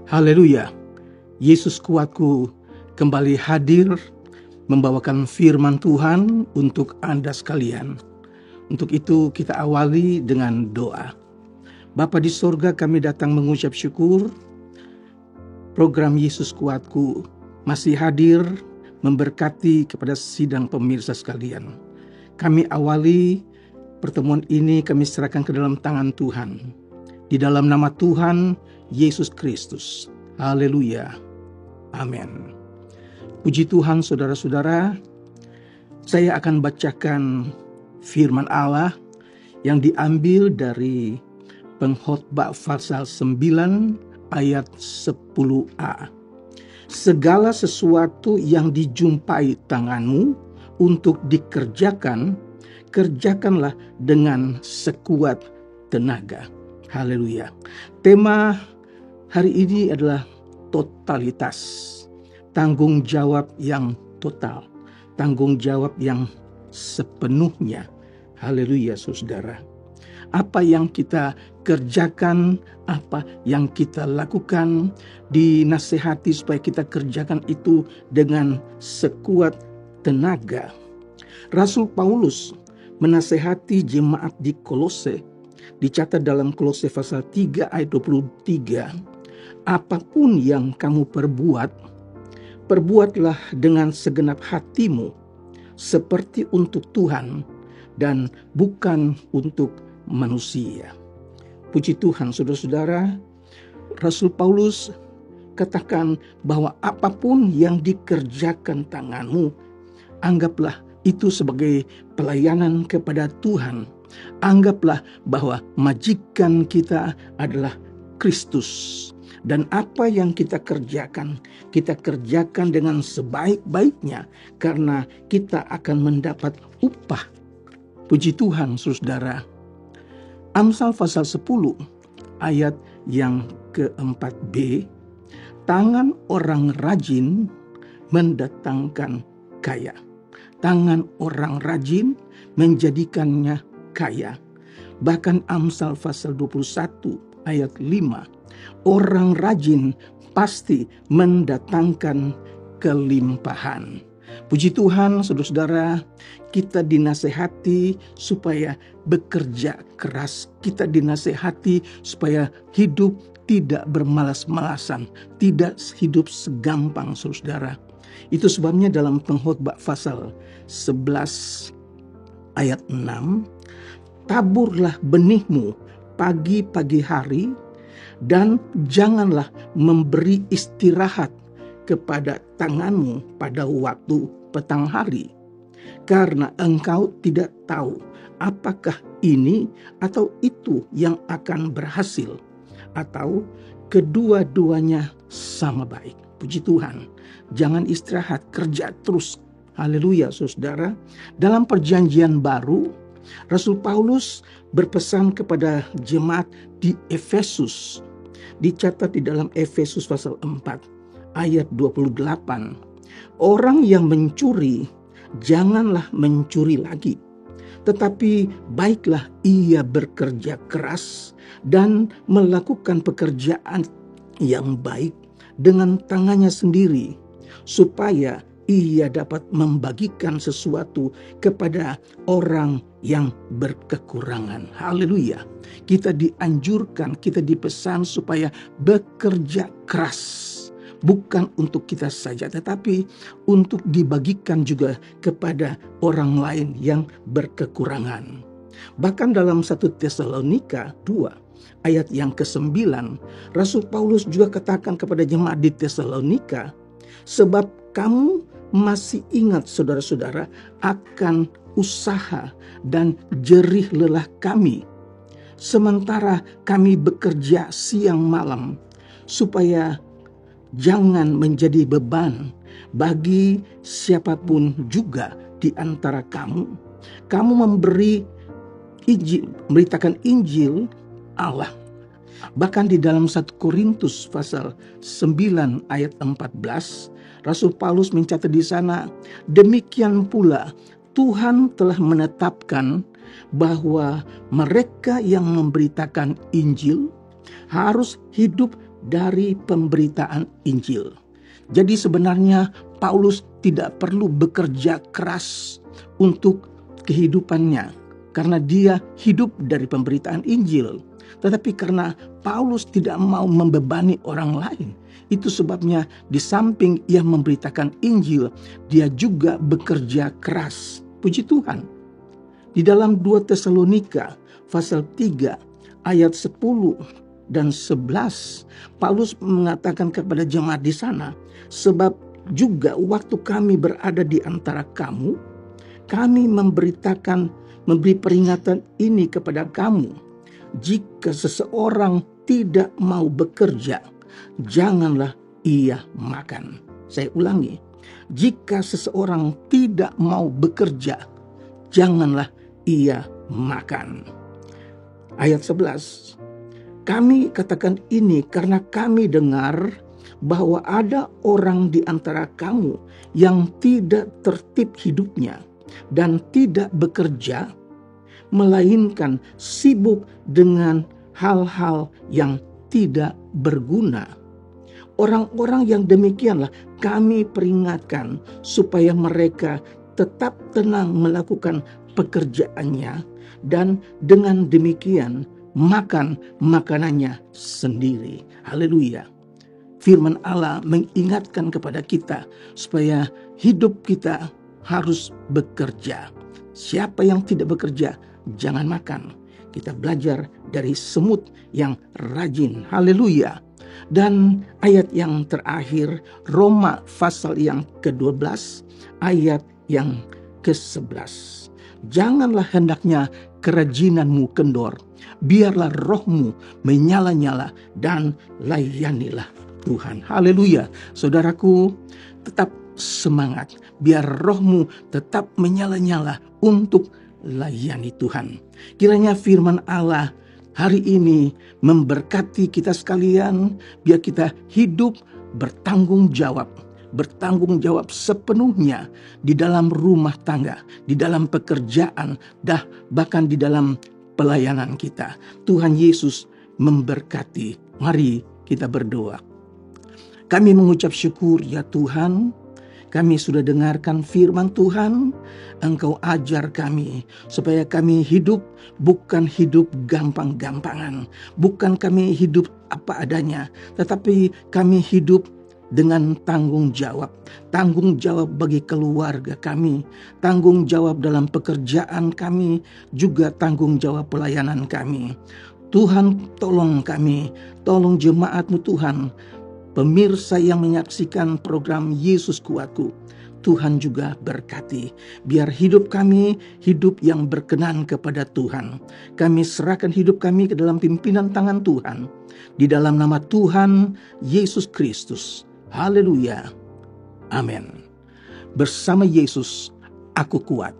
Haleluya. Yesus kuatku kembali hadir membawakan firman Tuhan untuk Anda sekalian. Untuk itu kita awali dengan doa. Bapa di sorga, kami datang mengucap syukur. Program Yesus kuatku masih hadir memberkati kepada sidang pemirsa sekalian. Kami awali pertemuan ini, kami serahkan ke dalam tangan Tuhan. Di dalam nama Tuhan Yesus Kristus. Haleluya. Amin. Puji Tuhan, saudara-saudara. Saya akan bacakan firman Allah yang diambil dari Pengkhotbah pasal 9 ayat 10a. Segala sesuatu yang dijumpai tanganmu untuk dikerjakan, kerjakanlah dengan sekuat tenaga. Haleluya. Tema hari ini adalah totalitas. Tanggung jawab yang total. Tanggung jawab yang sepenuhnya. Haleluya, saudara. Apa yang kita kerjakan, apa yang kita lakukan, dinasehati supaya kita kerjakan itu dengan sekuat tenaga. Rasul Paulus menasehati jemaat di Kolose, dicatat dalam Kolose pasal 3 ayat 23. Apapun yang kamu perbuatlah dengan segenap hatimu, seperti untuk Tuhan dan bukan untuk manusia. Puji Tuhan, saudara-saudara. Rasul Paulus katakan bahwa apapun yang dikerjakan tanganmu, anggaplah itu sebagai pelayanan kepada Tuhan. Anggaplah bahwa majikan kita adalah Kristus. Dan apa yang kita kerjakan dengan sebaik-baiknya, karena kita akan mendapat upah. Puji Tuhan, saudara. Amsal pasal 10 ayat yang keempat-b. Tangan orang rajin mendatangkan kaya. Tangan orang rajin menjadikannya kaya. Bahkan Amsal pasal 21 ayat 5. Orang rajin pasti mendatangkan kelimpahan. Puji Tuhan, saudara-saudara, kita dinasehati supaya bekerja keras. Kita dinasehati supaya hidup tidak bermalas-malasan, tidak hidup segampang, saudara. Itu sebabnya dalam Pengkhotbah pasal 11 ayat 6, taburlah benihmu pagi-pagi hari, dan janganlah memberi istirahat kepada tanganmu pada waktu petang hari. Karena engkau tidak tahu apakah ini atau itu yang akan berhasil, atau kedua-duanya sama baik. Puji Tuhan. Jangan istirahat, kerja terus. Haleluya, saudara. Dalam perjanjian baru, Rasul Paulus berpesan kepada jemaat di Efesus. Dicatat di dalam Efesus pasal 4 ayat 28. Orang yang mencuri, janganlah mencuri lagi. Tetapi baiklah ia bekerja keras dan melakukan pekerjaan yang baik dengan tangannya sendiri, supaya ia dapat membagikan sesuatu kepada orang yang berkekurangan. Haleluya. Kita dianjurkan, kita dipesan supaya bekerja keras. Bukan untuk kita saja, tetapi untuk dibagikan juga kepada orang lain yang berkekurangan. Bahkan dalam 1 Tesalonika 2 ayat yang ke-9, Rasul Paulus juga katakan kepada jemaat di Tesalonika, sebab kamu masih ingat, saudara-saudara, akan usaha dan jerih lelah kami, sementara kami bekerja siang malam, supaya jangan menjadi beban bagi siapapun juga di antara kamu. Kamu memberitakan Injil Allah. Bahkan di dalam 1 Korintus pasal 9 ayat 14, Rasul Paulus mencatat di sana, demikian pula Tuhan telah menetapkan bahwa mereka yang memberitakan Injil harus hidup dari pemberitaan Injil. Jadi sebenarnya Paulus tidak perlu bekerja keras untuk kehidupannya karena dia hidup dari pemberitaan Injil. Tetapi karena Paulus tidak mau membebani orang lain, itu sebabnya di samping ia memberitakan Injil, dia juga bekerja keras. Puji Tuhan. Di dalam 2 Tesalonika pasal 3 ayat 10 dan 11, Paulus mengatakan kepada jemaat di sana, sebab juga waktu kami berada di antara kamu, kami memberi peringatan ini kepada kamu. Jika seseorang tidak mau bekerja, janganlah ia makan. Saya ulangi, jika seseorang tidak mau bekerja, janganlah ia makan. Ayat 11, kami katakan ini karena kami dengar bahwa ada orang di antara kamu yang tidak tertib hidupnya dan tidak bekerja, melainkan sibuk dengan hal-hal yang tidak berguna. Orang-orang yang demikianlah kami peringatkan supaya mereka tetap tenang melakukan pekerjaannya dan dengan demikian makan makanannya sendiri. Haleluya. Firman Allah mengingatkan kepada kita supaya hidup kita harus bekerja. Siapa yang tidak bekerja, jangan makan. Kita belajar dari semut yang rajin. Haleluya. Dan ayat yang terakhir, Roma pasal yang ke-12, ayat yang ke-11. Janganlah hendaknya kerajinanmu kendor, biarlah rohmu menyala-nyala dan layanilah Tuhan. Haleluya. Saudaraku, tetap semangat, biar rohmu tetap menyala-nyala untuk layani Tuhan. Kiranya firman Allah hari ini memberkati kita sekalian, biar kita hidup bertanggung jawab sepenuhnya di dalam rumah tangga, di dalam pekerjaan, bahkan di dalam pelayanan kita. Tuhan Yesus memberkati. Mari kita berdoa. Kami mengucap syukur ya Tuhan, kami sudah dengarkan firman Tuhan. Engkau ajar kami supaya kami hidup bukan hidup gampang-gampangan. Bukan kami hidup apa adanya, tetapi kami hidup dengan tanggung jawab. Tanggung jawab bagi keluarga kami, tanggung jawab dalam pekerjaan kami, juga tanggung jawab pelayanan kami. Tuhan tolong kami, tolong jemaat-Mu Tuhan, pemirsa yang menyaksikan program Yesus Kuatku. Tuhan juga berkati, biar hidup kami hidup yang berkenan kepada Tuhan. Kami serahkan hidup kami ke dalam pimpinan tangan Tuhan, di dalam nama Tuhan Yesus Kristus. Haleluya. Amin. Bersama Yesus, aku kuat.